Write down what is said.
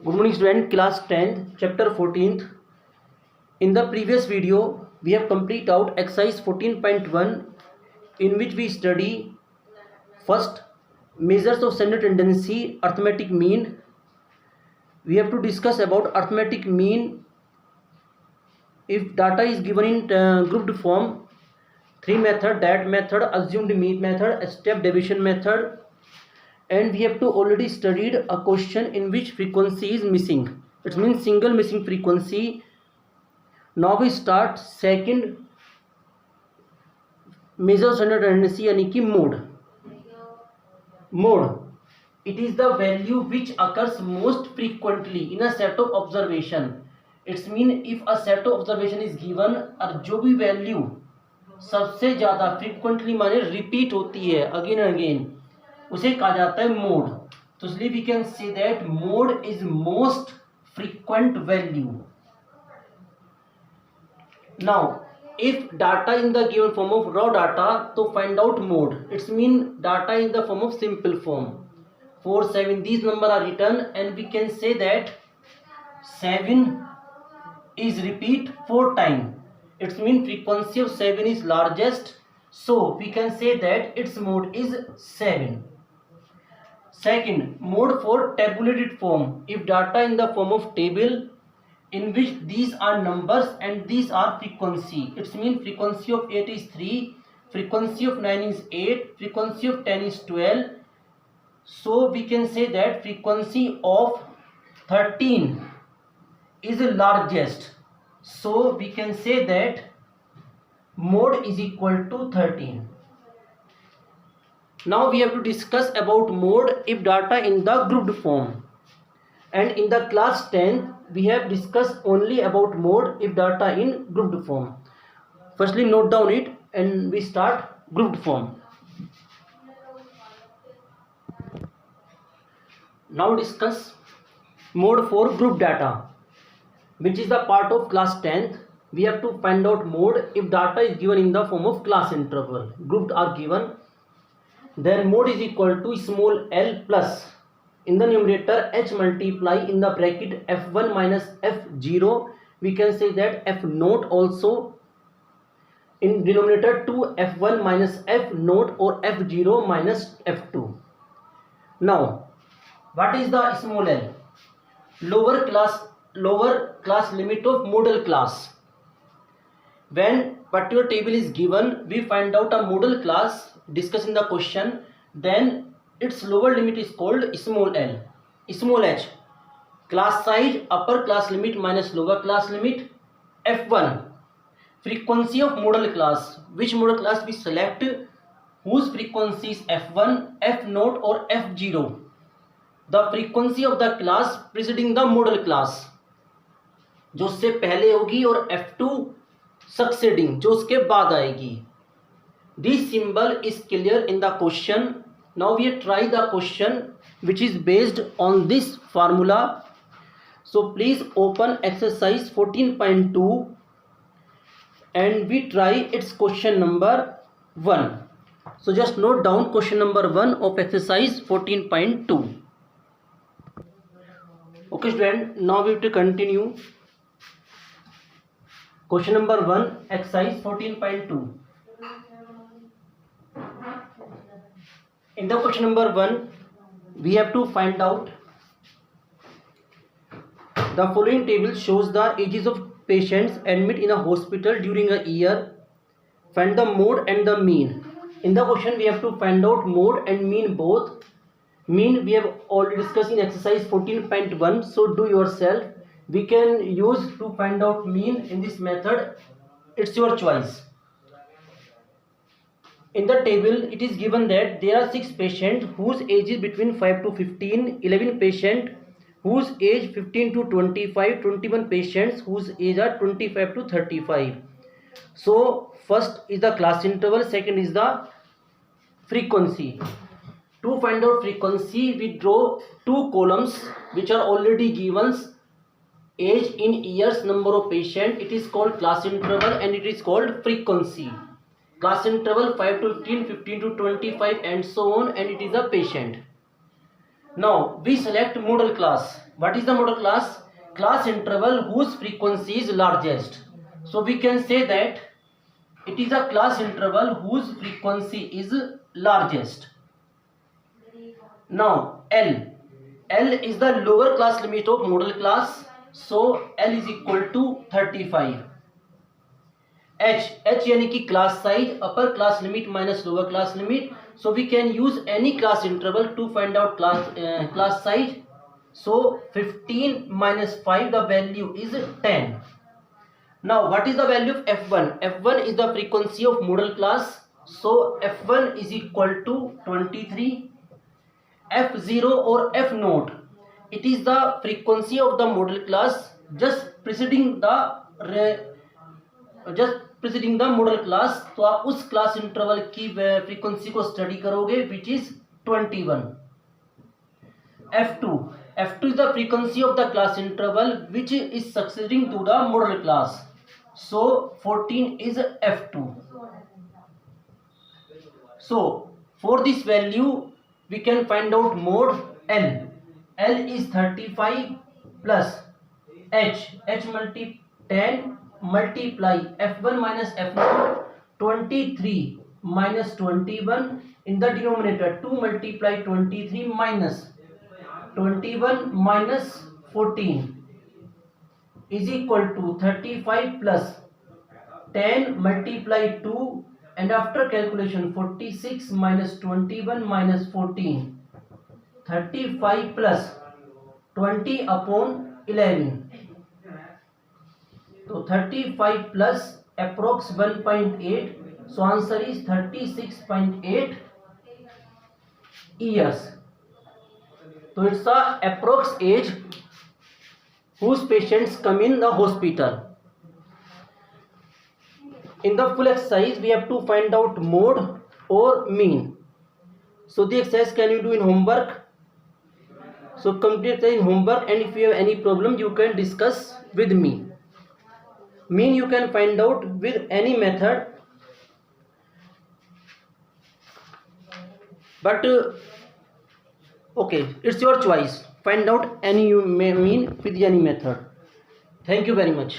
Good morning student, class 10th, chapter 14th. In the previous video, we have completed out exercise 14.1 in which we study first measures of standard tendency, arithmetic mean. We have to discuss about arithmetic mean if data is given in grouped form, three method, that method, assumed mean method, step deviation method. And we have to already studied a question in which frequency is missing. It means single missing frequency. Now we start second measure standard tendency यानी कि mode. Mode, it is the value which occurs most frequently in a set of observation. It's mean if a set of observation is given और जो भी value सबसे ज़्यादा frequently माने repeat होती है again and again, उसे कहा जाता है मोड. तो इसलिए we can say that mode is most frequent value. Now if data in the given form of raw data, तो find out mode. It's mean data in the form of simple form. 4, 7 these number are written and we can say that 7 is repeat 4 times. It's mean frequency of 7 is largest, so we can say that its mode is 7. Second, mode for tabulated form. If data in the form of table in which these are numbers and these are frequency. It's mean frequency of 8 is 3, frequency of 9 is 8, frequency of 10 is 12. So we can say that frequency of 13 is the largest. So we can say that mode is equal to 13. Now we have to discuss about mode if data in the grouped form. And in the class 10 we have discussed only about mode if data in grouped form. Firstly note down it and we start grouped form. Now discuss mode for group data, which is the part of class 10th. We have to find out mode if data is given in the form of class interval. Grouped are given. Then mode is equal to small l plus in the numerator h multiply in the bracket f1 minus f0. We can say that f naught also in denominator 2 f1 minus f naught or f0 minus f2. Now what is the small l? Lower class limit of model class. When particular table is given, we find out a model class, discuss in the question, then its lower limit is called small l. Small h, class size upper class limit minus lower class limit. F1, frequency of model class. Which model class we select whose frequency is f1, f0 or f0. The frequency of the class preceding the model class, जो उससे पहले होगी, और f2 succeeding, जो उसके बाद आएगी. This symbol is clear in the question. Now we try the question which is based on this formula. So please open exercise 14.2 and we try its question number 1. So just note down question number 1 of exercise 14.2. Okay student, now we have to continue. Question number 1, exercise 14.2. In the question number 1, we have to find out the following table shows the ages of patients admitted in a hospital during a year. Find the mode and the mean. In the question we have to find out mode and mean both. Mean we have already discussed in exercise 14.1, so do yourself. We can use to find out mean in this method. It's your choice. In the table it is given that there are 6 patients whose age is between 5 to 15, 11 patients whose age 15 to 25, 21 patients whose age are 25 to 35. So first is the class interval, second is the frequency. To find out frequency, we draw 2 columns which are already given. Age in years, number of patient, it is called class interval and it is called frequency. Class interval 5 to 15, 15 to 25 and so on, and it is a patient. Now we select model class. What is the model class? Class interval whose frequency is largest. So we can say that it is a class interval whose frequency is largest. Now L is the lower class limit of model class. So L is equal to 35. H यानी कि class size, upper class limit minus lower class limit. So we can use any class interval to find out class size. So 15 minus 5, the value is 10. Now what is the value of F1? F1 is the frequency of model class. So F1 is equal to 23. F0 or F0, it is the frequency of the model class just preceding the model class. तो आप उस class interval की frequency को study करोगे which is 21. F2 is the frequency of the class interval which is succeeding to the model class. So 14 is F2. So for this value we can find out mode L. L is 35 plus H multi 10 multiply F1 minus F0, 23 minus 21 in the denominator, 2 multiply 23 minus 21 minus 14 is equal to 35 plus 10 multiply 2, and after calculation 46 minus 21 minus 14, 35 plus 20 upon 11. So 35 plus approx 1.8. So answer is 36.8 years. So it's the approx age whose patients come in the hospital. In the full exercise we have to find out mode or mean. So the exercise can you do in homework? So complete in homework, and if you have any problem you can discuss with me. Mean you can find out with any method, but okay, it's your choice. Find out any mean with any method. Thank you very much.